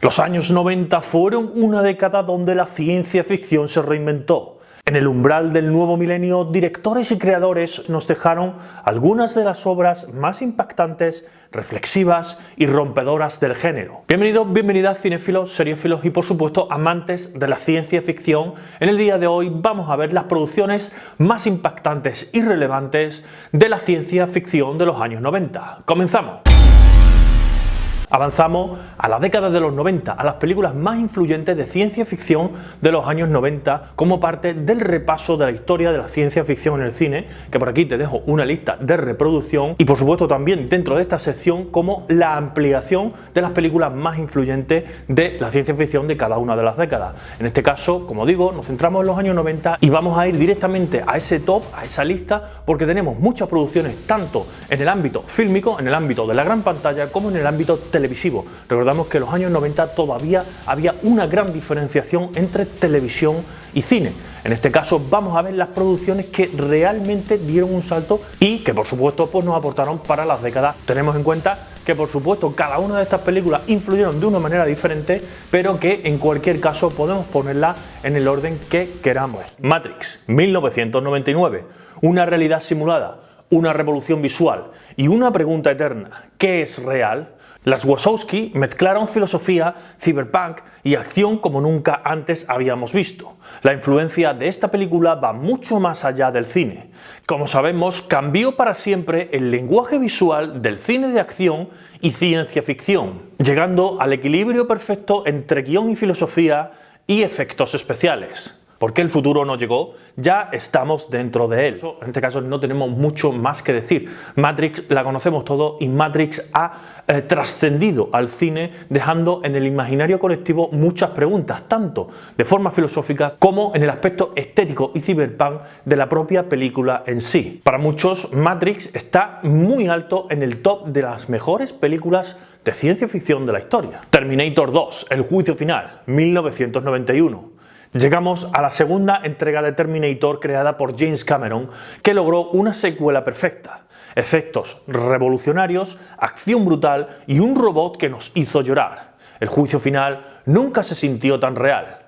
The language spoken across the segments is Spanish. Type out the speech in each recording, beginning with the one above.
Los años 90 fueron una década donde la ciencia ficción se reinventó. En el umbral del nuevo milenio, directores y creadores nos dejaron algunas de las obras más impactantes, reflexivas y rompedoras del género. Bienvenidos, bienvenidas cinéfilos, seriéfilos y por supuesto amantes de la ciencia ficción. En el día de hoy vamos a ver las producciones más impactantes y relevantes de la ciencia ficción de los años 90. ¡Comenzamos! Avanzamos a la década de los 90, a las películas más influyentes de ciencia ficción de los años 90 como parte del repaso de la historia de la ciencia ficción en el cine, que por aquí te dejo una lista de reproducción y por supuesto también dentro de esta sección como la ampliación de las películas más influyentes de la ciencia ficción de cada una de las décadas. En este caso, como digo, nos centramos en los años 90 y vamos a ir directamente a ese top, a esa lista, porque tenemos muchas producciones tanto en el ámbito fílmico, en el ámbito de la gran pantalla, como en el ámbito televisivo. Recordamos que en los años 90 todavía había una gran diferenciación entre televisión y cine. En este caso vamos a ver las producciones que realmente dieron un salto y que por supuesto pues nos aportaron para las décadas. Tenemos en cuenta que por supuesto cada una de estas películas influyeron de una manera diferente, pero que en cualquier caso podemos ponerla en el orden que queramos. Matrix, 1999, una realidad simulada, una revolución visual y una pregunta eterna: ¿qué es real? Las Wachowski mezclaron filosofía, cyberpunk y acción como nunca antes habíamos visto. La influencia de esta película va mucho más allá del cine. Como sabemos, cambió para siempre el lenguaje visual del cine de acción y ciencia ficción, llegando al equilibrio perfecto entre guión y filosofía y efectos especiales. ¿Por qué el futuro no llegó? Ya estamos dentro de él. En este caso no tenemos mucho más que decir. Matrix la conocemos todos y Matrix ha trascendido al cine, dejando en el imaginario colectivo muchas preguntas, tanto de forma filosófica como en el aspecto estético y cyberpunk de la propia película en sí. Para muchos, Matrix está muy alto en el top de las mejores películas de ciencia ficción de la historia. Terminator 2, El juicio final, 1991. Llegamos a la segunda entrega de Terminator creada por James Cameron, que logró una secuela perfecta, efectos revolucionarios, acción brutal y un robot que nos hizo llorar. El juicio final nunca se sintió tan real.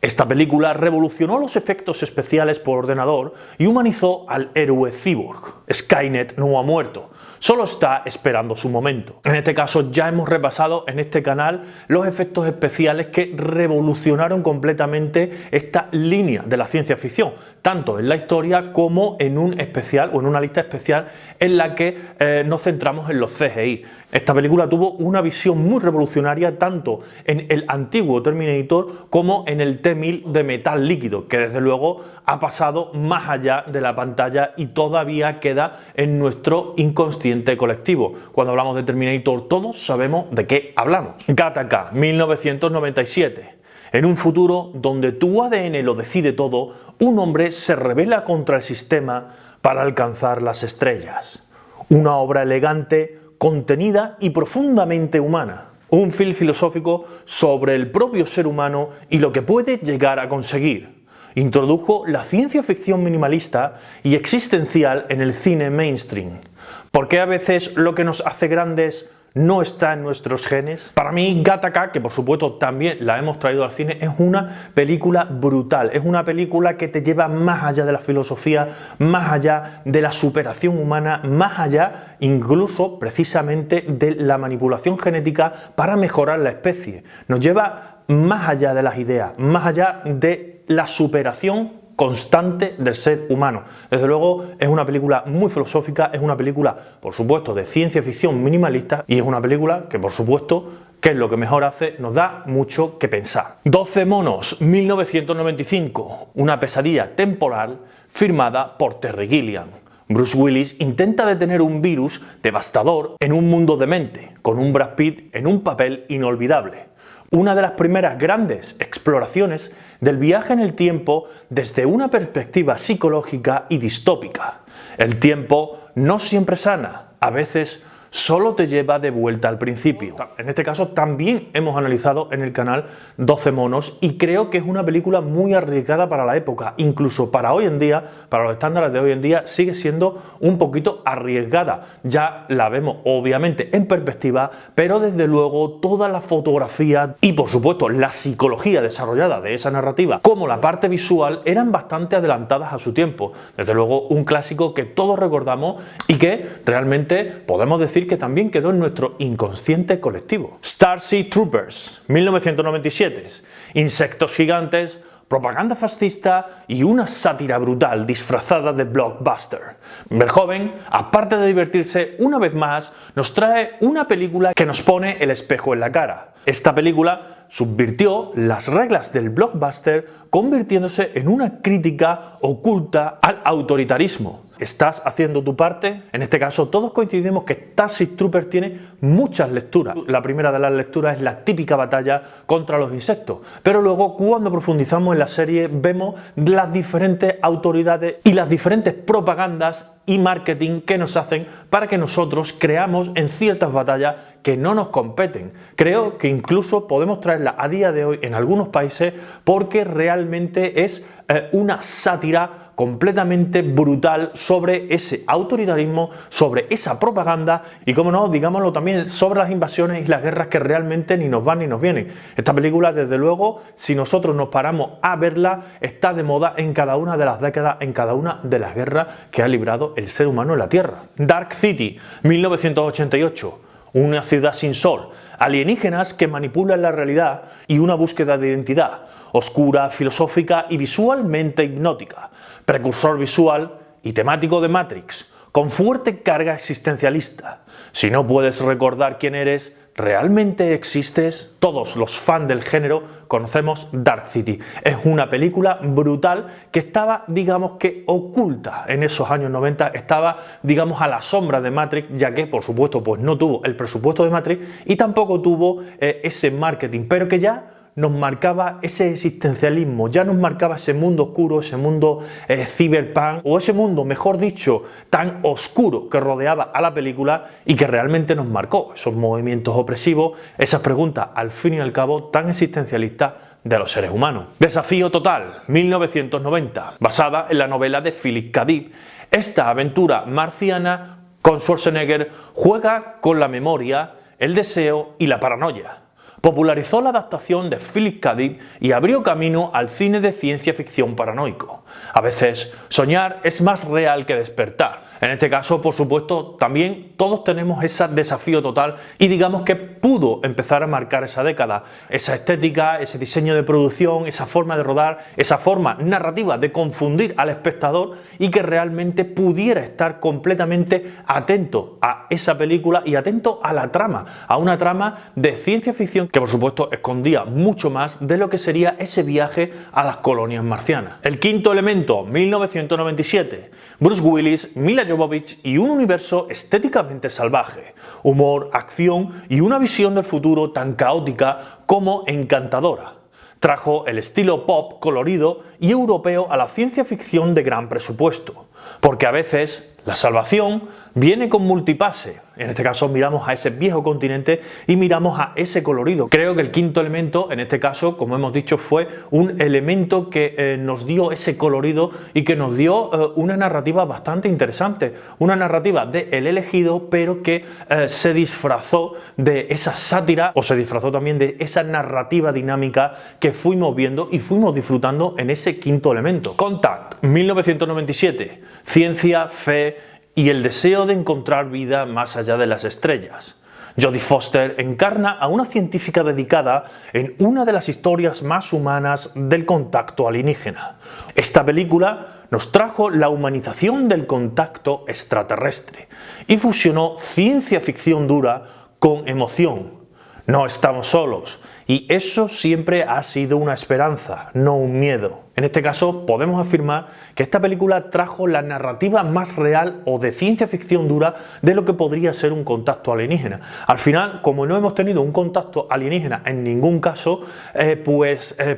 Esta película revolucionó los efectos especiales por ordenador y humanizó al héroe cyborg. Skynet no ha muerto, solo está esperando su momento. En este caso ya hemos repasado en este canal los efectos especiales que revolucionaron completamente esta línea de la ciencia ficción, tanto en la historia como en un especial o en una lista especial en la que nos centramos en los CGI. Esta película tuvo una visión muy revolucionaria tanto en el antiguo Terminator como en el T-1000 de metal líquido, que desde luego ha pasado más allá de la pantalla y todavía queda en nuestro inconsciente colectivo. Cuando hablamos de Terminator todos sabemos de qué hablamos. Gattaca, 1997. En un futuro donde tu ADN lo decide todo, un hombre se rebela contra el sistema para alcanzar las estrellas. Una obra elegante, contenida y profundamente humana. Un film filosófico sobre el propio ser humano y lo que puede llegar a conseguir. Introdujo la ciencia ficción minimalista y existencial en el cine mainstream. ¿Por qué a veces lo que nos hace grandes no está en nuestros genes? Para mí, Gattaca, que por supuesto también la hemos traído al cine, es una película brutal, es una película que te lleva más allá de la filosofía, más allá de la superación humana, más allá incluso precisamente de la manipulación genética para mejorar la especie. Nos lleva más allá de las ideas, más allá de la superación constante del ser humano. Desde luego es una película muy filosófica, es una película por supuesto de ciencia ficción minimalista y es una película que por supuesto, que es lo que mejor hace, nos da mucho que pensar. 12 monos, 1995, una pesadilla temporal firmada por Terry Gilliam. Bruce Willis intenta detener un virus devastador en un mundo demente, con un Brad Pitt en un papel inolvidable. Una de las primeras grandes exploraciones del viaje en el tiempo desde una perspectiva psicológica y distópica. El tiempo no siempre sana, a veces solo te lleva de vuelta al principio. En este caso también hemos analizado en el canal 12 monos y creo que es una película muy arriesgada para la época, incluso para hoy en día, para los estándares de hoy en día sigue siendo un poquito arriesgada. Ya la vemos obviamente en perspectiva, pero desde luego toda la fotografía y por supuesto la psicología desarrollada de esa narrativa como la parte visual eran bastante adelantadas a su tiempo. Desde luego un clásico que todos recordamos y que realmente podemos decir que también quedó en nuestro inconsciente colectivo. Starship Troopers, 1997. Insectos gigantes, propaganda fascista y una sátira brutal disfrazada de blockbuster. Verhoeven, aparte de divertirse una vez más, nos trae una película que nos pone el espejo en la cara. Esta película subvirtió las reglas del blockbuster, convirtiéndose en una crítica oculta al autoritarismo. ¿Estás haciendo tu parte? En este caso todos coincidimos que Starship Troopers tiene muchas lecturas. La primera de las lecturas es la típica batalla contra los insectos, pero luego cuando profundizamos en la serie vemos las diferentes autoridades y las diferentes propagandas y marketing que nos hacen para que nosotros creamos en ciertas batallas que no nos competen. Creo que incluso podemos traerla a día de hoy en algunos países porque realmente es una sátira completamente brutal sobre ese autoritarismo, sobre esa propaganda y, como no, digámoslo también, sobre las invasiones y las guerras que realmente ni nos van ni nos vienen. Esta película, desde luego, si nosotros nos paramos a verla, está de moda en cada una de las décadas, en cada una de las guerras que ha librado el ser humano en la Tierra. Dark City, 1988. Una ciudad sin sol, alienígenas que manipulan la realidad y una búsqueda de identidad, oscura, filosófica y visualmente hipnótica, precursor visual y temático de Matrix, con fuerte carga existencialista. Si no puedes recordar quién eres, ¿realmente existes? Todos los fans del género conocemos Dark City. Es una película brutal que estaba, digamos que oculta en esos años 90, estaba, digamos, a la sombra de Matrix, ya que, por supuesto, pues no tuvo el presupuesto de Matrix y tampoco tuvo ese marketing, pero que ya nos marcaba ese existencialismo, ya nos marcaba ese mundo oscuro, ese mundo cyberpunk, o ese mundo, mejor dicho, tan oscuro que rodeaba a la película y que realmente nos marcó esos movimientos opresivos, esas preguntas al fin y al cabo tan existencialistas de los seres humanos. Desafío Total, 1990, basada en la novela de Philip K. Dick. Esta aventura marciana con Schwarzenegger juega con la memoria, el deseo y la paranoia. Popularizó la adaptación de Philip K. Dick y abrió camino al cine de ciencia ficción paranoico. A veces, soñar es más real que despertar. En este caso, por supuesto, también todos tenemos ese desafío total y digamos que pudo empezar a marcar esa década. Esa estética, ese diseño de producción, esa forma de rodar, esa forma narrativa de confundir al espectador y que realmente pudiera estar completamente atento a esa película y atento a la trama, a una trama de ciencia ficción que por supuesto escondía mucho más de lo que sería ese viaje a las colonias marcianas. El Quinto Elemento, 1997. Bruce Willis, Mila Jovovich y un universo estéticamente salvaje, humor, acción y una visión del futuro tan caótica como encantadora. Trajo el estilo pop colorido y europeo a la ciencia ficción de gran presupuesto, porque a veces la salvación viene con multipase. En este caso miramos a ese viejo continente y miramos a ese colorido. Creo que el Quinto Elemento, en este caso, como hemos dicho, fue un elemento que nos dio ese colorido y que nos dio una narrativa bastante interesante. Una narrativa de El Elegido, pero que se disfrazó de esa sátira o se disfrazó también de esa narrativa dinámica que fuimos viendo y fuimos disfrutando en ese Quinto Elemento. Contact, 1997. Ciencia, fe y el deseo de encontrar vida más allá de las estrellas. Jodie Foster encarna a una científica dedicada en una de las historias más humanas del contacto alienígena. Esta película nos trajo la humanización del contacto extraterrestre y fusionó ciencia ficción dura con emoción. No estamos solos y eso siempre ha sido una esperanza, no un miedo. En este caso, podemos afirmar que esta película trajo la narrativa más real o de ciencia ficción dura de lo que podría ser un contacto alienígena. Al final, como no hemos tenido un contacto alienígena en ningún caso,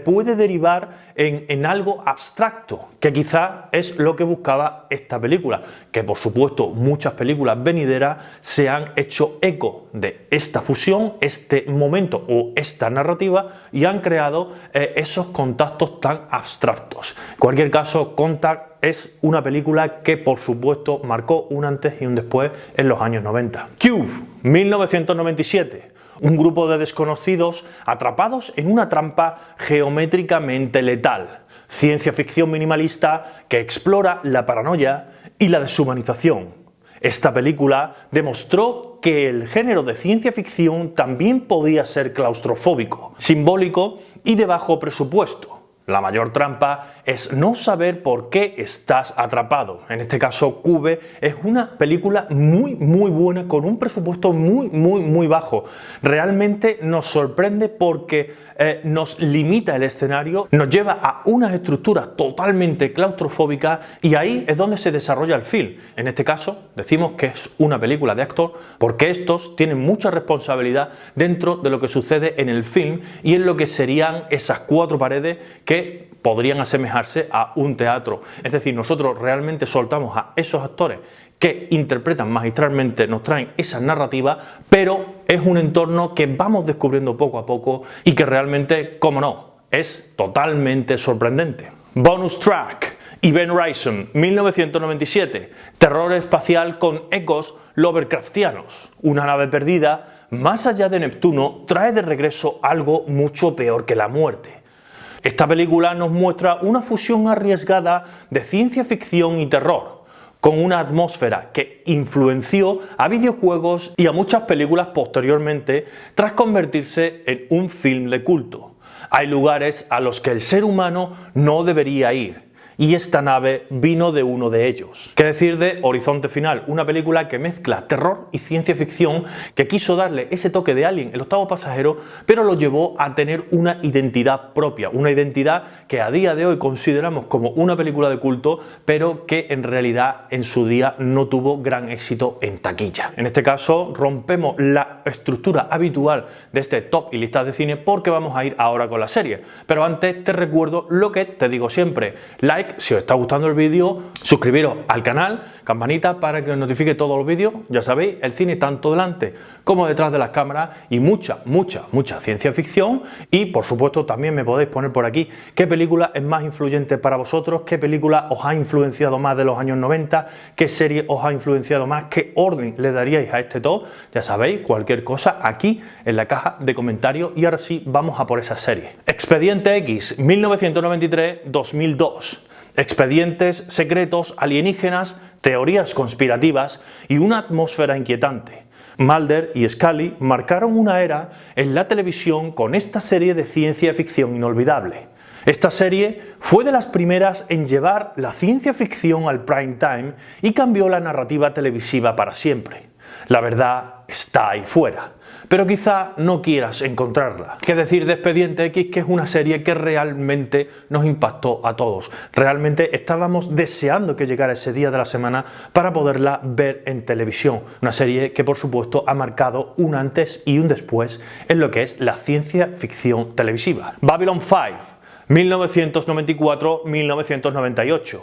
puede derivar en algo abstracto, que quizás es lo que buscaba esta película, que por supuesto muchas películas venideras se han hecho eco de esta fusión, este momento o esta narrativa y han creado esos contactos tan abstractos. En cualquier caso, Contact es una película que por supuesto marcó un antes y un después en los años 90. Cube, 1997. Un grupo de desconocidos atrapados en una trampa geométricamente letal. Ciencia ficción minimalista que explora la paranoia y la deshumanización. Esta película demostró que el género de ciencia ficción también podía ser claustrofóbico, simbólico y de bajo presupuesto. La mayor trampa es no saber por qué estás atrapado. En este caso, Cube es una película muy buena con un presupuesto muy bajo. Realmente nos sorprende porque nos limita el escenario, nos lleva a unas estructuras totalmente claustrofóbicas y ahí es donde se desarrolla el film. En este caso, decimos que es una película de actor porque estos tienen mucha responsabilidad dentro de lo que sucede en el film y en lo que serían esas cuatro paredes que podrían asemejarse a un teatro. Es decir, nosotros realmente soltamos a esos actores que interpretan magistralmente, nos traen esa narrativa, pero es un entorno que vamos descubriendo poco a poco y que realmente, como no, es totalmente sorprendente. Bonus Track, Event Horizon, 1997, terror espacial con ecos Lovecraftianos. Una nave perdida, más allá de Neptuno, trae de regreso algo mucho peor que la muerte. Esta película nos muestra una fusión arriesgada de ciencia ficción y terror, con una atmósfera que influenció a videojuegos y a muchas películas posteriormente tras convertirse en un film de culto. Hay lugares a los que el ser humano no debería ir, y esta nave vino de uno de ellos. ¿Qué decir de Horizonte Final? Una película que mezcla terror y ciencia ficción, que quiso darle ese toque de Alien, el octavo pasajero, pero lo llevó a tener una identidad propia, una identidad que a día de hoy consideramos como una película de culto, pero que en realidad en su día no tuvo gran éxito en taquilla. En este caso rompemos la estructura habitual de este top y listas de cine porque vamos a ir ahora con la serie. Pero antes te recuerdo lo que te digo siempre: like si os está gustando el vídeo, suscribiros al canal, campanita para que os notifique todos los vídeos. Ya sabéis, el cine tanto delante como detrás de las cámaras y mucha ciencia ficción. Y por supuesto también me podéis poner por aquí qué película es más influyente para vosotros, qué película os ha influenciado más de los años 90, qué serie os ha influenciado más, qué orden le daríais a este top. Ya sabéis, cualquier cosa aquí en la caja de comentarios. Y ahora sí, vamos a por esa serie. Expediente X, 1993-2002. Expedientes secretos alienígenas, teorías conspirativas y una atmósfera inquietante. Mulder y Scully marcaron una era en la televisión con esta serie de ciencia ficción inolvidable. Esta serie fue de las primeras en llevar la ciencia ficción al prime time y cambió la narrativa televisiva para siempre. La verdad está ahí fuera, pero quizá no quieras encontrarla. ¿Qué decir de Expediente X? Que es una serie que realmente nos impactó a todos. Realmente estábamos deseando que llegara ese día de la semana para poderla ver en televisión. Una serie que por supuesto ha marcado un antes y un después en lo que es la ciencia ficción televisiva. Babylon 5, 1994-1998.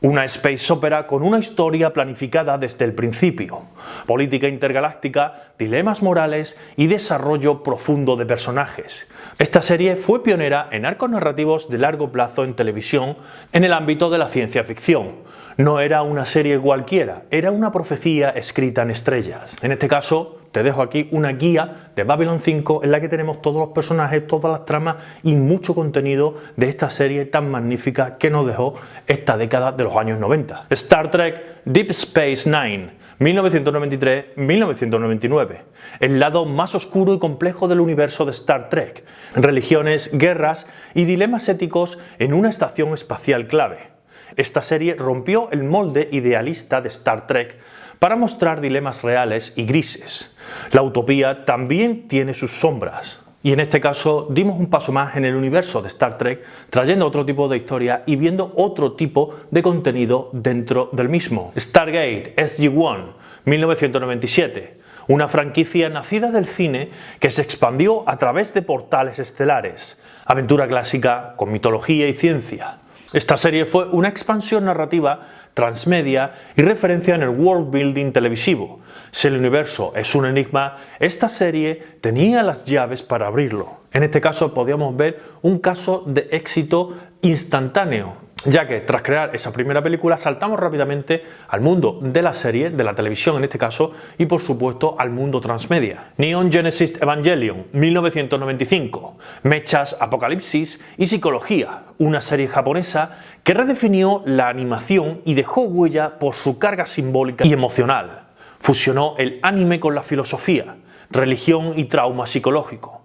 Una space opera con una historia planificada desde el principio, política intergaláctica, dilemas morales y desarrollo profundo de personajes. Esta serie fue pionera en arcos narrativos de largo plazo en televisión en el ámbito de la ciencia ficción. No era una serie cualquiera, era una profecía escrita en estrellas. En este caso, te dejo aquí una guía de Babylon 5 en la que tenemos todos los personajes, todas las tramas y mucho contenido de esta serie tan magnífica que nos dejó esta década de los años 90. Star Trek Deep Space Nine, 1993-1999. El lado más oscuro y complejo del universo de Star Trek. Religiones, guerras y dilemas éticos en una estación espacial clave. Esta serie rompió el molde idealista de Star Trek para mostrar dilemas reales y grises. La utopía también tiene sus sombras. Y en este caso dimos un paso más en el universo de Star Trek, trayendo otro tipo de historia y viendo otro tipo de contenido dentro del mismo. Stargate SG-1, 1997. Una franquicia nacida del cine que se expandió a través de portales estelares. Aventura clásica con mitología y ciencia. Esta serie fue una expansión narrativa transmedia y referencia en el world building televisivo. Si el universo es un enigma, esta serie tenía las llaves para abrirlo. En este caso podíamos ver un caso de éxito instantáneo, ya que tras crear esa primera película saltamos rápidamente al mundo de la serie, de la televisión en este caso, y por supuesto al mundo transmedia. Neon Genesis Evangelion, 1995, mechas, apocalipsis y psicología, una serie japonesa que redefinió la animación y dejó huella por su carga simbólica y emocional. Fusionó el anime con la filosofía, religión y trauma psicológico.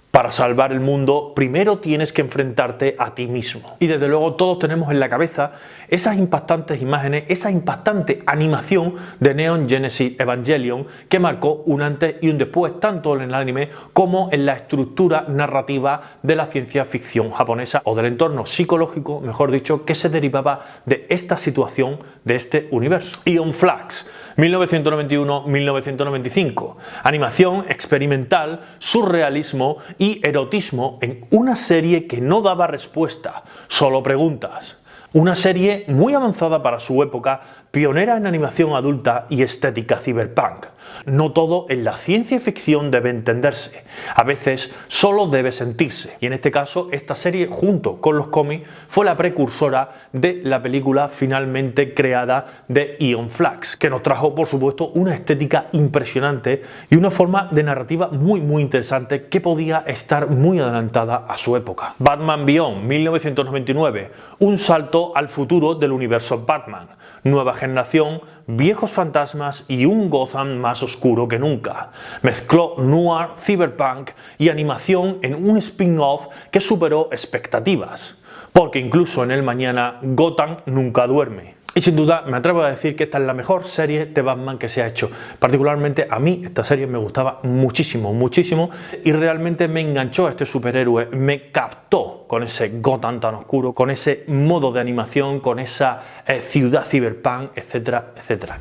Para salvar el mundo, primero tienes que enfrentarte a ti mismo. Y desde luego todos tenemos en la cabeza esas impactantes imágenes, esa impactante animación de Neon Genesis Evangelion que marcó un antes y un después, tanto en el anime como en la estructura narrativa de la ciencia ficción japonesa o del entorno psicológico, mejor dicho, que se derivaba de esta situación, de este universo. Aeon Flux, 1991-1995, animación experimental, surrealismo y erotismo en una serie que no daba respuesta, solo preguntas. Una serie muy avanzada para su época, pionera en animación adulta y estética cyberpunk. No todo en la ciencia ficción debe entenderse, a veces solo debe sentirse. Y en este caso, esta serie, junto con los cómics, fue la precursora de la película finalmente creada de Aeon Flux, que nos trajo, por supuesto, una estética impresionante y una forma de narrativa muy interesante que podía estar muy adelantada a su época. Batman Beyond, 1999, un salto al futuro del universo Batman. Nueva generación, viejos fantasmas y un Gotham más oscuro que nunca. Mezcló noir, cyberpunk y animación en un spin-off que superó expectativas. Porque incluso en el mañana, Gotham nunca duerme. Y sin duda me atrevo a decir que esta es la mejor serie de Batman que se ha hecho. Particularmente a mí esta serie me gustaba muchísimo y realmente me enganchó a este superhéroe, me captó con ese Gotham tan oscuro, con ese modo de animación, con esa ciudad cyberpunk, etcétera.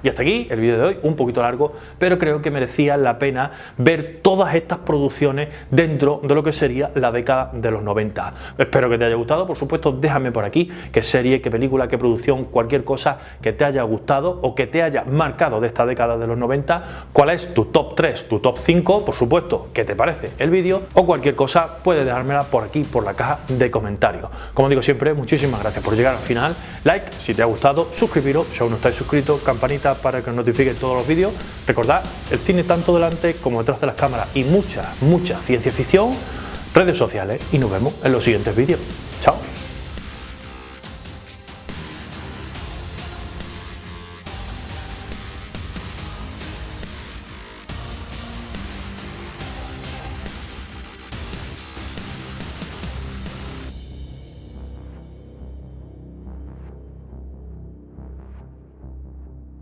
Y hasta aquí el vídeo de hoy, un poquito largo, pero creo que merecía la pena ver todas estas producciones dentro de lo que sería la década de los 90. Espero que te haya gustado, por supuesto déjame por aquí qué serie, qué película, qué producción, cualquier cosa que te haya gustado o que te haya marcado de esta década de los 90, cuál es tu top 3, tu top 5, por supuesto, qué te parece el vídeo o cualquier cosa puedes dejármela por aquí, por la caja de comentarios. Como digo siempre, muchísimas gracias por llegar al final, like si te ha gustado, suscribiros si aún no estáis suscritos, campanita para que os notifiquen todos los vídeos. Recordad, el cine tanto delante como detrás de las cámaras y mucha ciencia ficción, redes sociales y nos vemos en los siguientes vídeos. Chao.